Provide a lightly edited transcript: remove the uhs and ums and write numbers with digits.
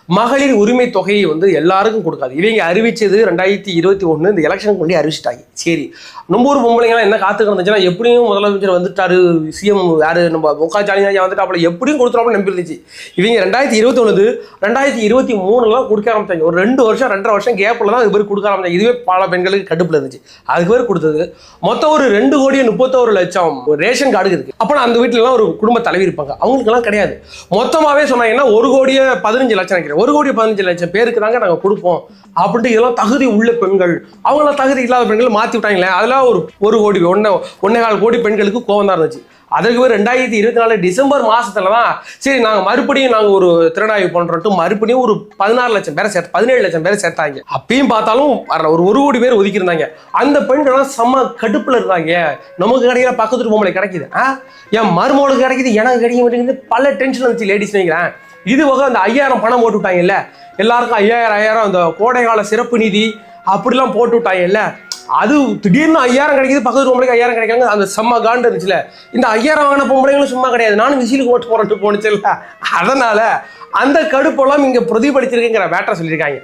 மகளிர் உரிமை தொகையை வந்து எல்லாருக்கும் கொடுக்காது. இவங்க அறிவிச்சது 2021 இந்த எலெக்ஷனுக்கு முன்னாடி அறிவிச்சிட்டாங்க. சரி, நம்ம ஊர் பொம்பளைங்களாம் என்ன காத்துக்கு இருந்துச்சுன்னா, எப்படியும் முதலமைச்சர் வந்துட்டாரு, சிஎம் யாரு நம்ம முக ஸ்டாலின் வந்துட்டாப்புல, எப்படியும் கொடுத்துருவாப்புல நம்பி இருந்துச்சு. இவங்க 2021 2023 கொடுக்க ஆரம்பிச்சாங்க. ஒரு 2 வருஷம் 2.5 வருஷம் கேப்ல தான் இது பேர் கொடுக்க ஆரம்பிச்சாங்க. இதுவே பல பெண்களுக்கு கடுப்புல இருந்துச்சு. அதுக்கு பேர் கொடுத்தது மொத்தம் ஒரு 2,31,00,000 ரேஷன் கார்டு இருக்கு. அப்ப அந்த வீட்டுல எல்லாம் ஒரு குடும்ப தலைவி இருப்பாங்க, அவங்களுக்கு எல்லாம் கிடையாது. மொத்தமாவே சொன்னாங்கன்னா 1,15,00,000 1,15,00,000 பேருக்கு தாங்க நாங்க கொடுப்போம் அப்படின்ட்டு. இதெல்லாம் தகுதி உள்ள பெண்கள், அவங்களாம் தகுதி இல்லாத பெண்கள் மாத்தி விட்டாங்களே. அதெல்லாம் ஒரு கோடி 1.25 கோடி பெண்களுக்கு கோவம் தான் இருந்துச்சு. அதுக்கு 2024 டிசம்பர் மாசத்துல தான் சரி நாங்க மறுபடியும் ஒரு திறனாய்வு பண்றோம், மறுபடியும் ஒரு 16 லட்சம் பேரை 17 லட்சம் பேரை சேர்த்தாங்க. அப்பயும் பார்த்தாலும் ஒரு கோடி பேர் ஒதுக்கி இருந்தாங்க. அந்த பெண்கள் செம்ம கடுப்புல இருந்தாங்க. நமக்கு கிடைக்கிற பக்கத்து பொம்பளை கிடைக்குது, என் மருமகளுக்கு கிடைக்குது, எனக்கு கிடைக்க மாட்டேங்குது, பல டென்ஷன் வந்துச்சு லேடிஸ் நினைக்கிறேன். இது வகை அந்த 5,000 பணம் போட்டு விட்டாங்கல்ல, எல்லாருக்கும் 5,000 அந்த கோடைகால சிறப்பு நிதி அப்படிலாம் போட்டு விட்டாங்கல்ல. அது திடீர்னு 5,000 கிடைக்குது, பக்கத்து பொம்பளைக்கு 5,000 கிடைக்காங்க. அந்த செம்ம காண்டு இருந்துச்சுல. இந்த 5,000 வாங்கின பொம்பளைங்களும் சும்மா கிடையாது, நானும் விசிலுக்கு ஓட்டு போறேன்ட்டு போனுச்சுல்ல. அதனால அந்த கடுப்பெல்லாம் இங்க பிரதிபலிச்சிருக்குங்கிற மேட்டரை சொல்லியிருக்காங்க.